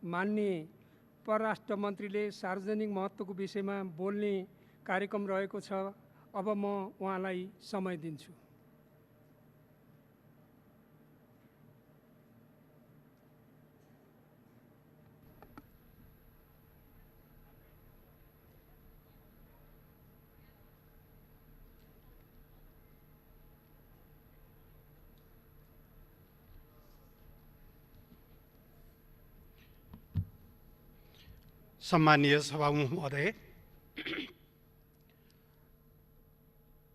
माननीय परराष्ट्र मन्त्रीले सार्वजनिक महत्त्वको विषयमा बोल्ने कार्यक्रम रहेको छ। अब म उहाँलाई समय दिन्छु। सम्मानीय सभामुख महोदय,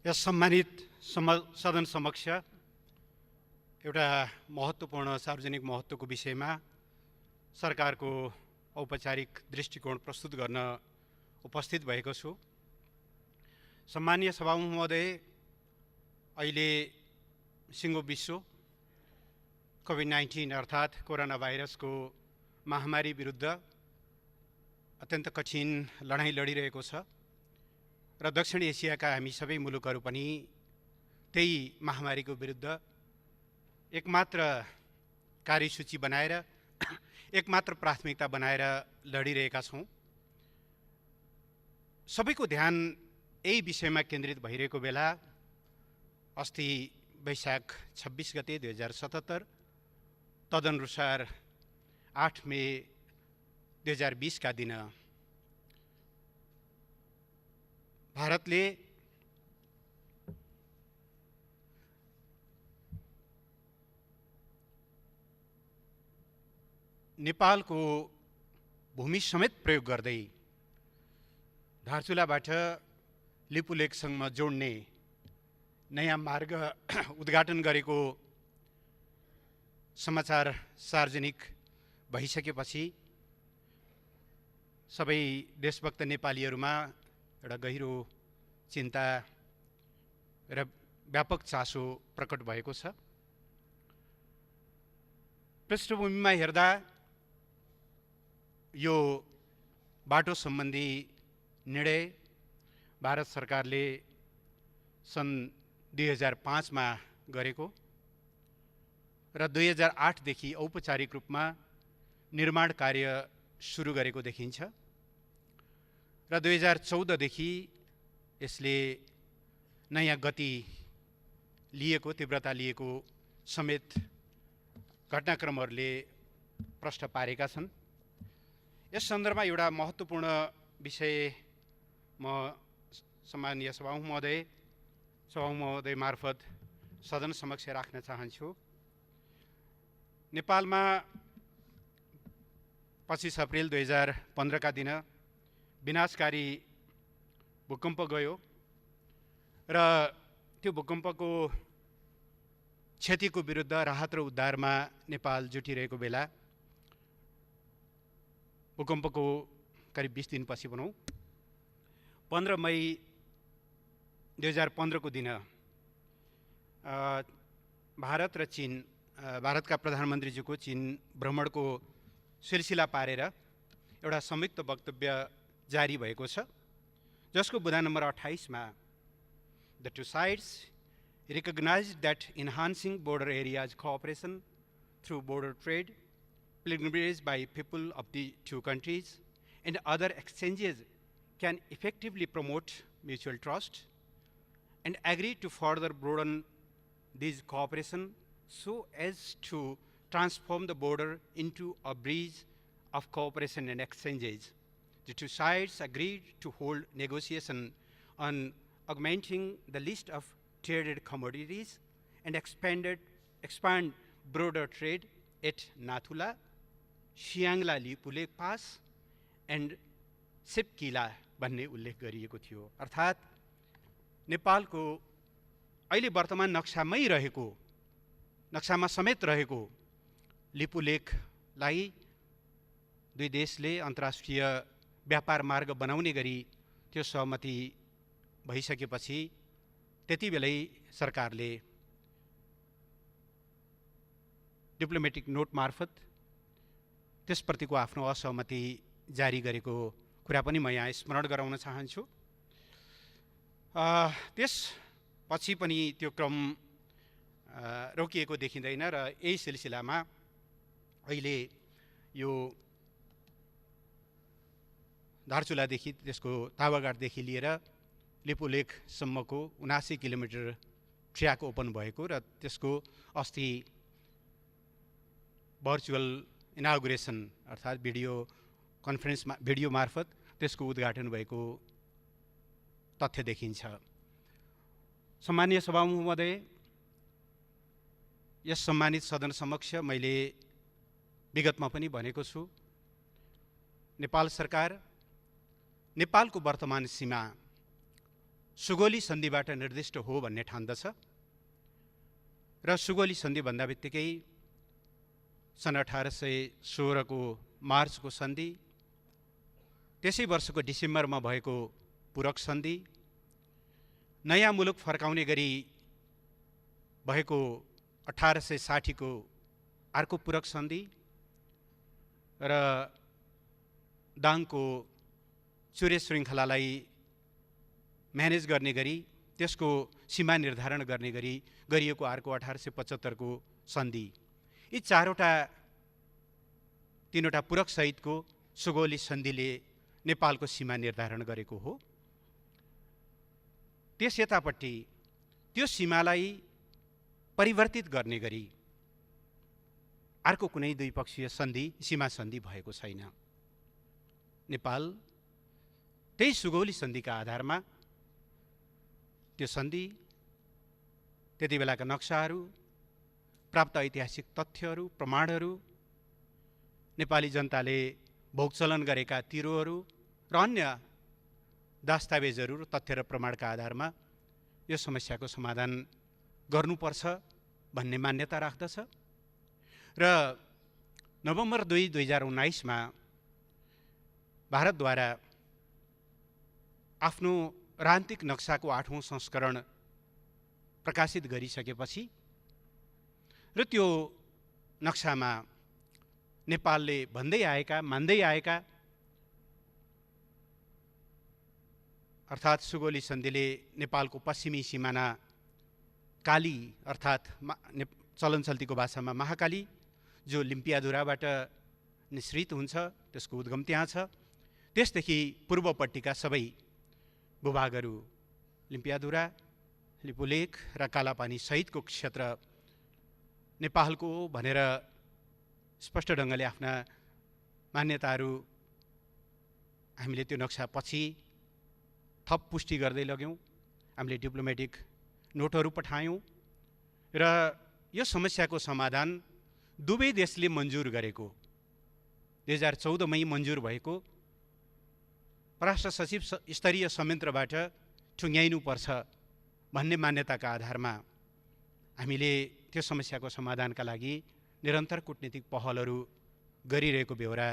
यस सम्मानित सदन समक्ष एउटा महत्त्वपूर्ण सार्वजनिक महत्त्वको विषयमा सरकारको औपचारिक दृष्टिकोण प्रस्तुत गर्न उपस्थित भएको छु। सम्मानीय सभामुख महोदय, अहिले सिङ्गो विश्व कोभिड-19 अर्थात् कोरोना भाइरसको महामारी विरुद्ध अत्यन्त कठिन लडाईँ लडिरहेको छ र दक्षिण एसियाका हामी सबै मुलुकहरू पनि त्यही महामारीको विरुद्ध एकमात्र कार्यसूची बनाएर एकमात्र प्राथमिकता बनाएर लडिरहेका छौँ। सबैको ध्यान यही विषयमा केन्द्रित भइरहेको बेला अस्ति वैशाख 26 गते 2077 तदनुसार 8 मे 2020 का दिन भारतले नेपालको भूमि समेत प्रयोग गर्दै धारचुलाबाट लिपुलेकसम्म जोड्ने नयाँ मार्ग उद्घाटन गरेको समाचार सार्वजनिक भइसकेपछि सबै देशभक्त नेपालीहरूमा एउटा गहिरो चिन्ता र व्यापक चासो प्रकट भएको छ। पृष्ठभूमिमा हेर्दा यो बाटो सम्बन्धी निर्णय भारत सरकारले सन् 2005 मा गरेको र 2008 देखि औपचारिक रूपमा निर्माण कार्य सुरु गरेको देखिन्छ र 2014 देखि यसले नयाँ गति लिएको, तीव्रता लिएको समेत घटनाक्रमहरूले प्रश्न पारेका छन्। यस सन्दर्भमा एउटा महत्त्वपूर्ण विषय म सम्मानीय सभामुख महोदय मार्फत सदन समक्ष राख्न चाहन्छु। नेपालमा 25 अप्रिल 2015 का दिन विनाशकारी भूकम्प गयो र त्यो भूकम्पको क्षतिको विरुद्ध राहत र उद्धारमा नेपाल जुटिरहेको बेला भूकम्पको करिब 20 दिनपछि भनौँ 15 मई 2015 को दिन भारत र चीन, भारतका प्रधानमन्त्रीज्यूको चीन भ्रमणको सिलसिला पारेर एउटा संयुक्त वक्तव्य जारी भएको छ, जसको बुँदा नम्बर 28 मा The two sides recognized that enhancing border areas cooperation through border trade, pilgrimage by people of the two countries, and other exchanges can effectively promote mutual trust, and agree to further broaden this cooperation so as to transform the border into a bridge of cooperation and exchanges. The two sides agreed to hold negotiation on augmenting the list of traded commodities and expand broader trade at Nathula, Siangla Lipulek Pass, and Sipkila भन्ने उल्लेख गरिएको थियो। अर्थात् नेपालको अहिले वर्तमान नक्सामै रहेको, नक्सामा समेत रहेको लिपुलेखलाई दुई देशले अन्तर्राष्ट्रिय व्यापार मार्ग बनाउने गरी त्यो सहमति भइसकेपछि त्यति बेलै सरकारले डिप्लोमेटिक नोट मार्फत त्यसप्रतिको आफ्नो असहमति जारी गरेको कुरा पनि म यहाँ स्मरण गराउन चाहन्छु। त्यसपछि पनि त्यो क्रम रोकिएको देखिँदैन र यही सिलसिलामा अहिले यो धारचुलादेखि त्यसको तावाघाटदेखि लिएर लिपुलेखसम्मको 79 किलोमिटर ट्र्याक ओपन भएको र त्यसको अस्ति भर्चुअल इनागुरेसन अर्थात् भिडियो मार्फत त्यसको उद्घाटन भएको तथ्य देखिन्छ। सम्मानीय सभामुख महोदय, यस सम्मानित सदन समक्ष मैले विगतमा पनि भनेको छु, नेपाल सरकार नेपालको वर्तमान सीमा सुगौली सन्धिबाट निर्दिष्ट हो भन्ने ठान्दछ र सुगौली सन्धि भन्दा बित्तिकै सन् 1816 को मार्चको सन्धि, त्यसै वर्षको डिसेम्बरमा भएको पूरक सन्धि, नयाँ मुलुक फर्काउने गरी भएको 1860 को अर्को पूरक सन्धि र दाङको चुरे श्रृङ्खलालाई म्यानेज गर्ने गरी त्यसको सीमा निर्धारण गर्ने गरी गरिएको अर्को 1875 को सन्धि, यी तीनवटा पूरक सहितको सुगौली सन्धिले नेपालको सीमा निर्धारण गरेको हो। त्यस यतापट्टि त्यो सीमालाई परिवर्तित गर्ने गरी अर्को कुनै द्विपक्षीय सन्धि, सीमा सन्धि भएको छैन। नेपाल त्यही सुगौली सन्धिका आधारमा त्यो सन्धि, त्यति बेलाका नक्साहरू, प्राप्त ऐतिहासिक तथ्यहरू, प्रमाणहरू, नेपाली जनताले भोगचलन गरेका तिरोहरू र अन्य दस्तावेजहरू र तथ्य र प्रमाणका आधारमा यो समस्याको समाधान गर्नुपर्छ भन्ने मान्यता राख्दछ र नोभेम्बर 2, 2019 मा भारतद्वारा आफ्नो राजनीतिक नक्साको 8औं संस्करण प्रकाशित गरिसकेपछि र त्यो नक्सामा नेपालले भन्दै आएका, मान्दै आएका अर्थात् सुगौली सन्धिले नेपालको पश्चिमी सिमाना काली अर्थात् चलन चल्तीको भाषामा महाकाली, जो लिम्पियाधुराबाट निश्रित हुन्छ, त्यसको उद्गम त्यहाँ छ, त्यसदेखि पूर्वपट्टिका सबै भूभागहरू लिम्पियाधुरा, लिपुलेख र कालापानी सहितको क्षेत्र नेपालको भनेर स्पष्ट ढङ्गले आफ्ना मान्यताहरू हामीले त्यो नक्सा पछि थप पुष्टि गर्दै लग्यौँ। हामीले डिप्लोमेटिक नोटहरू पठायौँ र यो समस्याको समाधान दुवै देशले मन्जुर गरेको 2014 मै मन्जुर भएको परराष्ट्र सचिव स्तरीय संयन्त्रबाट ठुङ्ग्याइनुपर्छ भन्ने मान्यताका आधारमा हामीले त्यो समस्याको समाधानका लागि निरन्तर कूटनीतिक पहलहरू गरिरहेको बेहोरा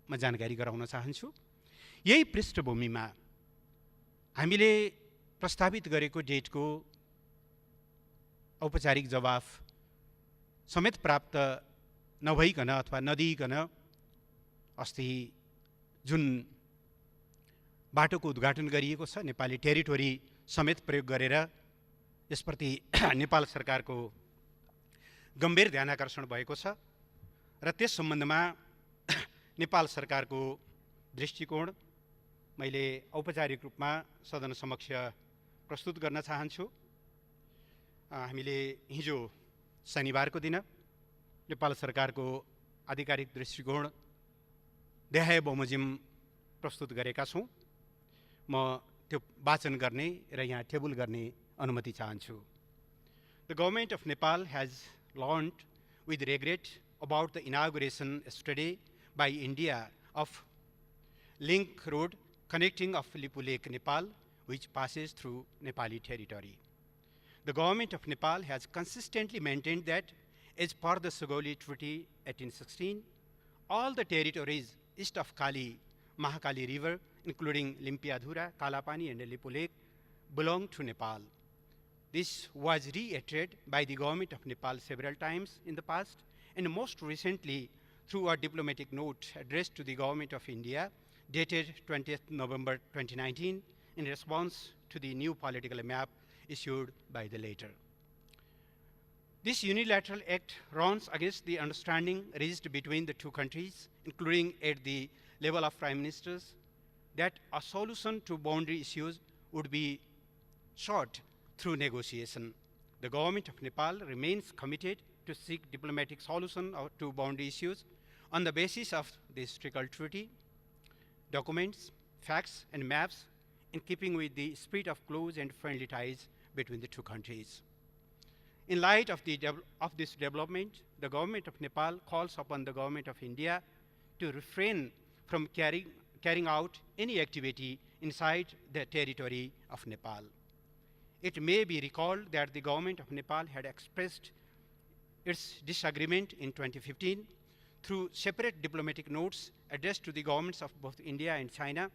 म जानकारी गराउन चाहन्छु। यही पृष्ठभूमिमा हामीले प्रस्तावित गरेको डेटको औपचारिक जवाफ समेत प्राप्त नभइकन अथवा नदिइकन अस्ति जुन बाटोको उद्घाटन गरिएको छ, नेपाली टेरिटोरी समेत प्रयोग गरेर यसप्रति नेपाल सरकारको गम्भीर ध्यानाकर्षण भएको छ र त्यस सम्बन्धमा नेपाल सरकारको दृष्टिकोण मैले औपचारिक रूपमा सदन समक्ष प्रस्तुत गर्न चाहन्छु। हामीले हिजो शनिबारको दिन नेपाल सरकारको आधिकारिक दृष्टिकोण देहाय बमोजिम प्रस्तुत गरेका छौँ। म त्यो वाचन गर्ने र यहाँ टेबल गर्ने अनुमति चाहन्छु। The government of Nepal has learned with regret about the inauguration yesterday by India of link road connecting of Lipulekh, Nepal, which passes through Nepali territory. The government of Nepal has consistently maintained that, as per the Sugauli Treaty 1816, all the territories east of Kali, Mahakali River, including Limpiadhura, Kalapani, and Lipulekh, belong to Nepal. This was reiterated by the government of Nepal several times in the past, and most recently through a diplomatic note addressed to the government of India, dated 20th November 2019, in response to the new political map issued by the latter. This unilateral act runs against the understanding reached between the two countries, including at the level of prime ministers, that a solution to boundary issues would be sought through negotiation. The government of Nepal remains committed to seek diplomatic solution to boundary issues on the basis of the historical treaty, documents, facts, and maps in keeping with the spirit of close and friendly ties between the two countries. In light of this development, the government of Nepal calls upon the government of India to refrain from carrying out any activity inside the territory of Nepal. It may be recalled that the government of Nepal had expressed its disagreement in 2015 through separate diplomatic notes addressed to the governments of both India and China,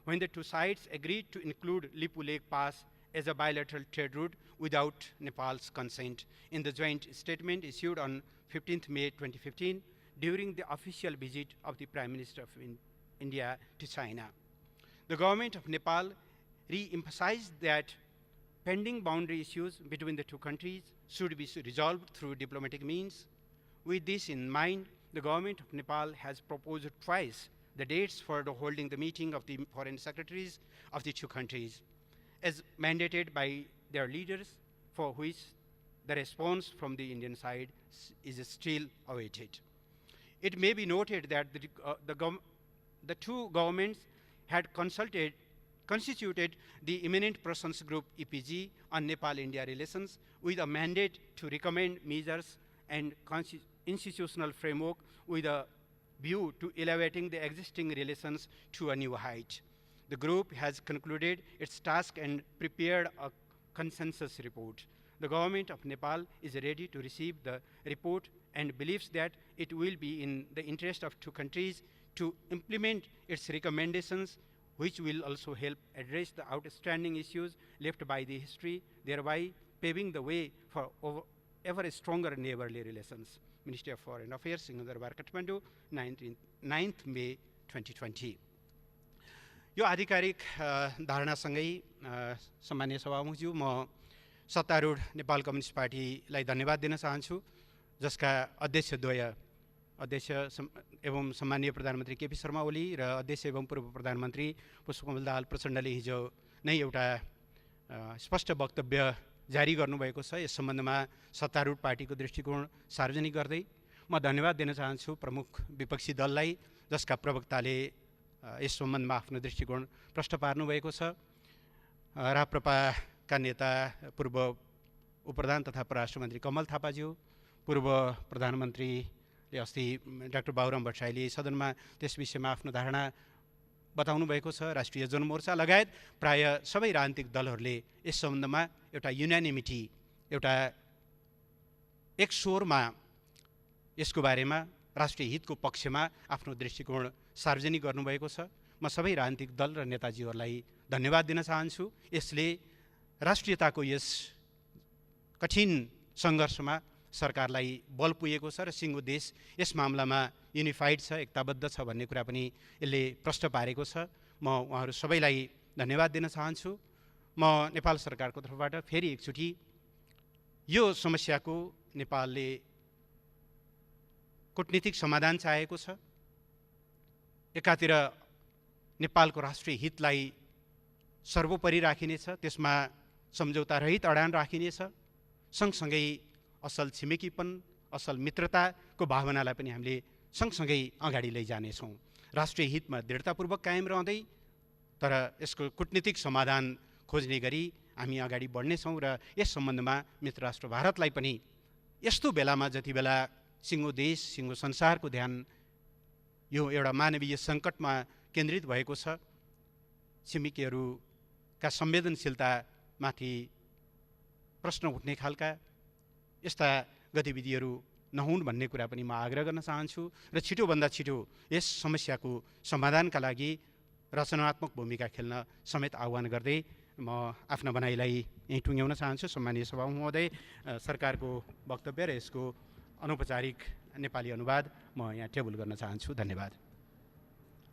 when the two sides agreed to include Lipu Lake Pass as a bilateral trade route without Nepal's consent in the joint statement issued on 15th May 2015 during the official visit of the Prime Minister of India to China. The government of Nepal re-emphasized that pending boundary issues between the two countries should be resolved through diplomatic means. With this in mind, the government of Nepal has proposed twice the dates for holding the meeting of the foreign secretaries of the two countries, as mandated by their leaders, for which the response from the Indian side is still awaited. It may be noted that the two governments had constituted the Eminent Persons Group EPG on Nepal-India relations with a mandate to recommend measures and institutional framework with a view to elevating the existing relations to a new height. The group has concluded its task and prepared a consensus report. The government of Nepal is ready to receive the report and believes that it will be in the interest of two countries to implement its recommendations, which will also help address the outstanding issues left by the history, thereby paving the way for ever stronger neighborly relations. Ministry of Foreign Affairs, Singhदरबार Kathmandu, 9th May 2020. यो आधिकारिक धारणासँगै सम्मानीय सभामुखज्यू, म सत्तारूढ Nepal communist पार्टीलाई धन्यवाद दिन चाहन्छु, जसका अध्यक्ष एवं सम्मानीय प्रधानमन्त्री केपी शर्मा ओली र अध्यक्ष एवं पूर्व प्रधानमन्त्री पुष्पकमल दाहाल प्रचण्डले हिजो नै एउटा स्पष्ट वक्तव्य जारी गर्नुभएको छ। यस सम्बन्धमा सत्तारूढ पार्टीको दृष्टिकोण सार्वजनिक गर्दै म धन्यवाद दिन चाहन्छु प्रमुख विपक्षी दललाई, जसका प्रवक्ताले यस सम्बन्धमा आफ्नो दृष्टिकोण प्रष्ट पार्नुभएको छ। राप्रपाका नेता पूर्व उपप्रधान तथा परराष्ट्र मन्त्री कमल थापाज्यू, पूर्व प्रधानमन्त्रीले अस्ति डाक्टर बाबुराम भट्टराईले सदनमा त्यस विषयमा आफ्नो धारणा बताउनु भएको छ। राष्ट्रिय जनमोर्चा लगायत प्राय सबै राजनीतिक दलहरूले यस सम्बन्धमा एउटा युनानिमिटी, एउटा एक स्वरमा यसको बारेमा राष्ट्रिय हितको पक्षमा आफ्नो दृष्टिकोण सार्वजनिक गर्नुभएको छ। म सबै राजनीतिक दल र नेताजीहरूलाई धन्यवाद दिन चाहन्छु। यसले राष्ट्रियताको यस कठिन सङ्घर्षमा सरकारलाई बल पुगेको छ र सिङ्गो देश यस मामलामा युनिफाइड छ, एकताबद्ध छ भन्ने कुरा पनि यसले प्रष्ट पारेको छ। म उहाँहरू सबैलाई धन्यवाद दिन चाहन्छु। म नेपाल सरकारको तर्फबाट फेरि एकचोटि यो समस्याको नेपालले कूटनीतिक समाधान चाहेको छ। एकातिर नेपालको राष्ट्रिय हितलाई सर्वोपरि राखिनेछ, त्यसमा सम्झौता रहित अडान राखिनेछ, सँगसँगै असल छिमेकीपन, असल मित्रताको भावनालाई पनि हामीले सँगसँगै अगाडि लैजानेछौँ। राष्ट्रिय हितमा दृढतापूर्वक कायम रहँदै तर यसको कूटनीतिक समाधान खोज्ने गरी हामी अगाडि बढ्नेछौँ र यस सम्बन्धमा मित्र राष्ट्र भारतलाई पनि यस्तो बेलामा जति बेला सिङ्गो देश, सिङ्गो संसारको ध्यान यो एउटा मानवीय सङ्कटमा केन्द्रित भएको छ, छिमेकीहरूका संवेदनशीलतामाथि प्रश्न उठ्ने खालका यस्ता गतिविधिहरू नहुन् भन्ने कुरा पनि म आग्रह गर्न चाहन्छु र छिटोभन्दा छिटो यस समस्याको समाधानका लागि रचनात्मक भूमिका खेल्न समेत आह्वान गर्दै म आफ्ना भनाइलाई यहीँ टुङ्ग्याउन चाहन्छु। सम्मानीय सभामुख महोदय, सरकारको वक्तव्य र यसको अनौपचारिक नेपाली अनुवाद म यहाँ टेबल गर्न चाहन्छु। धन्यवाद।